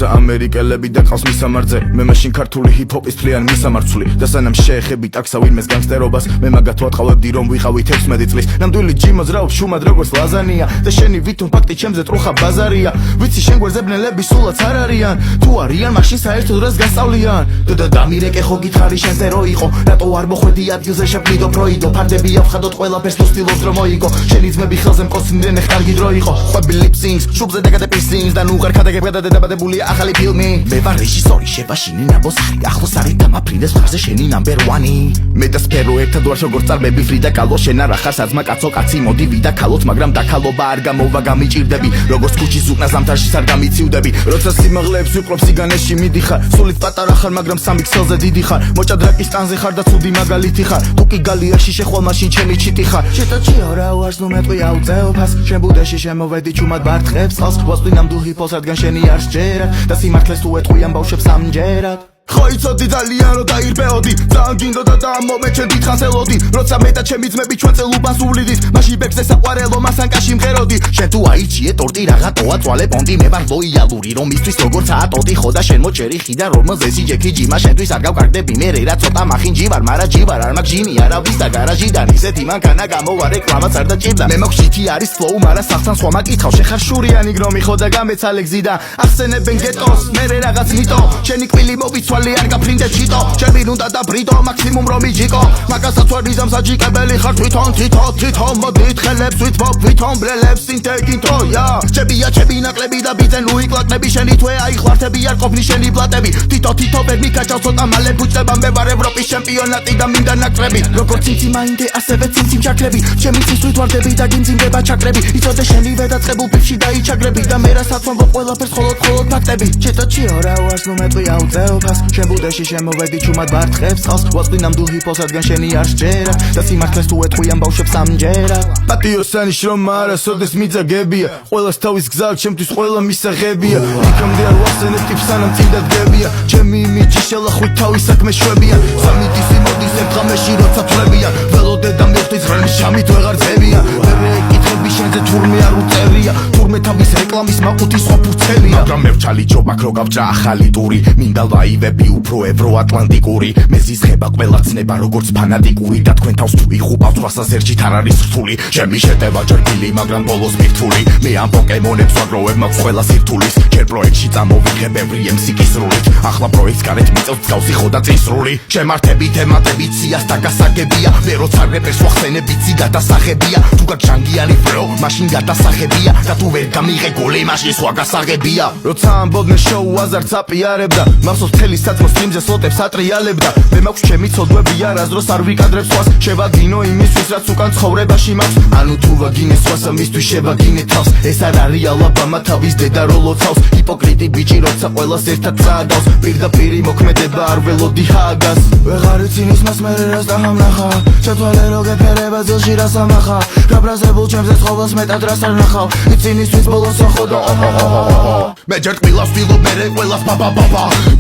როცა ამერიკელები და ყავს მისამართზე მე მაშინ ქართული ჰიპ-ჰოპის თლიანი მისამართული და სანამ შეეხებით აქსა ვინმეს განგსტერობას მე მაგათ ვატყავებდი რომ ვიყავით 16 წლის ნამდვილი ჯი მოძრაობს შუმად როგორც ლაზანია და შენი ვითომ ფაქტი ჩემზე ტრუხა ბაზარია ვიცი შენ გვერდზებნელები სულაც არ არიან თუ არიან მაშინ საერთოდ რას გასწავლიან და დამირეკე ხო გითხარი შენზე რო იყო რატო არ მოხვედი ადგილზე შეფლიდო ფროიდო ფარდები ავხადოთ ყველაფერს თუ სტილობს რომ მოიგო შენი ძმები ხელზე მყოსნდნენ ხარგი დრო იყო ხვები ლიპსინგს შუბზე დაგადე პისინგს და ნუ ყარ ქადაგებდა დაბადებული ახალი ფილმი მე ვარ რეჟისორი შეფაშინე ნაბოსარი ახლოს არის დამაფრინდეს ფარზე შენი ნამბერ 1 მე და სფერო ერთად ვარ როგორც წარბები ფრიდა კალო შენ არ ახარ საძმა კაცო კაცი მოდი ვიდა ქალოთ მაგრამ დაქალობა არ გამოვა გამიჭირდები როგორც ქუჩის უკნა ზამთარში არ გამიციუდები როცა სიმაღლეებს ვიყრობ სიგანეში მიდიხარ სულით პატარა ხარ მაგრამ სამი ქსელზე დიდი ხარ მოჭადრაკის ტანზე ხარ და ცუდი მაგალითი ხარ თუ კი გალიაში შეხვალ მაშინ ჩემი ჩიტი ხარ შეტაჩიო რა ვარს ნუ მეტყვი აუწეოფას შენ ბუდეში შემოვედი ჩუმად ბარტყებს წყალს ვასწვი ნამდვილ ჰიპ-ჰოპს რადგან შენი არ სჯერა და სიმართლეს თუ ეტყვიან ბავშვებს ამჯერად ხო იცოდი ძალიან რომ დაირბეოდი ძალიან გინდოდა და ამ მომენტში დიდხანს ელოდი როცა მე და ჩემი ძმები ჩვენ წელუბანს უვლიდით მაშინ ბექზე საყვარელო მასანკაში მღეროდი შენ თუ აიჩიე ტორტი რაღაცოა წვალე პონტი მე ვარ ლოიალური რომ ისთვის როგორცაა ტოტი ხო და შენ მოჭერი ხიდა რომელზეც იჯექი ჯიმა შენთვის არ გავკარგდები მე რა ცოტა მახინ ჯივარ მარა ჯივარ არ მაგ ჯიმი არავის და გარაჟიდან ისეთი მანქანა გამოვა რეკლამაც არ დაჭირდა მე მოხშითი არის ფლოუ მარა სახთან სხვა მაკითხავ შეხარ შურიანი გრომი ხო და გამეცალე გზიდან ახსენებენ გეტოს მე რაღაც ნიტო შენი კვილი მოვიცვალე არ გაფრინდე ჩიტო ჩემი უნდა და ბრიტო მაქსიმუმ რომ იჯიკო მაგასაც ვერ იზამს აჯიკებელი ხარ თვითონ თვითონ მოდით ხელებს ვითმობ ვითომ ბრელებს სინთეკინთო ია ჩემია ჩემი ნაკლები და ბიძენ ლუიკლაკნები შენი თვე აიხვართები არ ყოფნი შენი ბლატები თითო ვერ მიკაჭავს ცოტა მალე ბუჭდება მე ვარ ევროპის ჩემპიონატი და მინდა ნაკრები როგორც ცინცი მაინდე ასევე ცინცი ჩაკრები ჩემი ცისვით ვარდები და გიმძიმდება ჩაკრები იცოდე შენი ვედაწყებულ პიფში დაიჩაგრები და მე რასაც ვამბობ ყველაფერს მხოლოდ ფაქტები ჩეტაჩიო რა ვარს ნუ მეტყვი აუწეოფას შენ ბუდეში შემოვედი ჩუმად ბარტყებს წყალს ვასწვი ნამდვილ ჰიპ-ჰოპს რადგან შენი არ სჯერა და სიმართლეს თუ ეტყვიან ბავშვებს ამჯერად პატიოსანი შრომა არა სოდეს მიძაგებია ყველას თავის გზა ჩემთვის ყველა მისაღებია იქამდე არ ვახსენებ ტიპს სანამ წინ დადგებია ჩემი იმიჯი შელახვით თავის საქმე შვებია სამიტისი მოდის ერთ ღამეში როცა თვლებია ველოდე და მიხდის ღრმის შამით ვეღარ ძებია მე ეკითხები შენზე თურმე არ უწერია თურმე თავის რეკლამის მაყუთი სხვა ფურცელია მაგრამ მე ვჩალი ჯობაქ რო გავჭრა ახალი ტური მინდა ლაივები უფრო ევროატლანტიკური მე ზიზღება ყველა ცნება როგორც ფანატიკური და თქვენ თავს თუ იღუპავთ რასაზერჯით არ არის რთული ჩემი შეტევა ჯერგილი მაგრამ ბოლოს მირთული მე ამ პოკემონებს ვაგროვებ მაქვს ყველა სირთულის ჯერ პროექტში წამოვიღებ every MC კისრულით ახლა პროექტს გარეთ მიწევთ გავსი ხო და წისრული შემართები თემატები ციას და გასაგებია მე როცა რეპერს ვახსენებ იცი გადასაღებია თუ გაჩანგიანი ფლო მაშინ გადასაღებია და თუ ვერ გამიღე გოლი მაშინ სხვა გასაღებია როცა ამბობდნენ შოუ აზარც აპიარებდა მახსოვს მთელი საწმო სტრიმზე სლოტებს ატრიალებდა მე მაქვს ჩემი ცოდვები არასდროს არ ვიკადრებ სხვას შევაგინო იმისთვის რაც უკან ცხოვრებაში მაქვს ანუ თუ ვაგინე სხვას ამისთვის შევაგინე თავს ეს არ არის ალაბამა თავის დედა რო ლოცავს ჰიპოკრიტი ბიჭი როცა ყველას ერთად წააგავს პირდაპირი მოქმედება არ ველოდი ჰაგას ვეღარ ცინის მას მე რას დამნახა ჩათვალე რო გეფერება ძილში რას ამახა გაბრაზებულ ჩემზე ცხოველს მეტად რას არ ნახავ იცინისთვის ბოლოს ახოდა მე ჯერ ყვილას ვтилობ მე ყველას ბაბა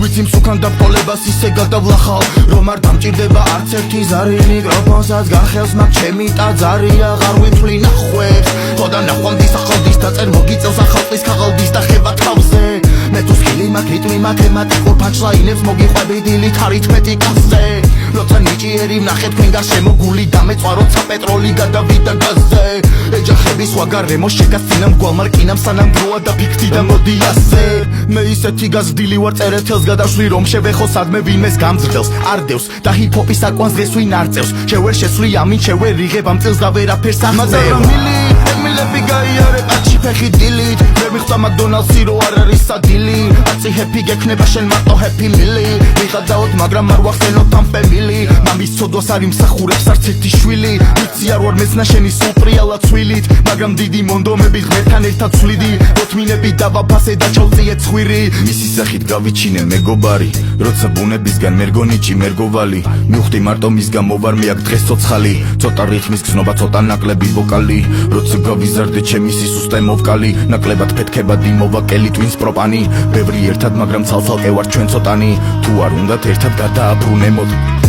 ვიცი მსუკან დაბყოლებას ისე გადავლახავ რომ არ დამჭირდება არც ერთი ზარი მიკროფონსაც გახევს მაგ ჩემი ტაძარი აღარ ვიფლი ნახვებს ხო და ნახვამდის ახალდის და წერ მოგიწევს ახალყის ქაღალდის და ხება თავზე მე თუ სკილი მაგ რიტმი მათემატიკურ პანჩლაინებს მოგიყვები დილით არითმეტიკაზე როცა ნიჭიერი ვნახე თქვენ გარშემო გული დამეწვა როცა პეტროლი გადავიდა გაზზე ეჯახები სხვა გარემო შეგასწინამ გვალმარკინამ სანამ დროა და ფიქთი და მოდი ასე მე ისეთი გაზრდილი ვარ წერეთელს გადავშვი რომ შევეხო სადმე ვინმეს გამძრდელს არდევს და ჰიპ-ჰოპის აკვანს დღეს ვინ არწევს შევერ შეცვლი ამინ შევერ იღებ ამ წელს და ვერაფერს ახსნევ მილები გაიარე პაჩი ფეხი დილით მე მიხდა მაკდონალდსი რო არ არის სადილი აცი ჰეპი გექნება შენ მარტო ჰეპი მილი ვიღადაოთ მაგრამ არ ვახსენოთ ამ ფემილი მამის ცოდვას არ იმსახურებს არც ერთი შვილი ვიცი არ ვარ მეცნა შენი სულ პრიალა ცვილით მაგრამ დიდი მონდომები ღმერთთან ერთად ცვლიდი ოთმინები დავაფასე და ჩავწიე ცხვირი მისი სახით გავიჩინე მეგობარი როცა ბუნებისგან მერგონიჭი მერგოვალი მივხვდი მარტო მის გამო ვარ მე აქ დღეს ცოცხალი ცოტა რითმის გზნობა ცოტა ნაკლები ვოკალი როცა გავიზ ვიზარდე ჩემი სისუსტე მოვკალი ნაკლებად ფეთქება დიმოვა კელი ტვინს პროპანი ბევრი ერთად მაგრამ ცალ-ცალკე ვარ ჩვენ ცოტანი თუ არ უნდათ ერთად გადააბრუნემოთ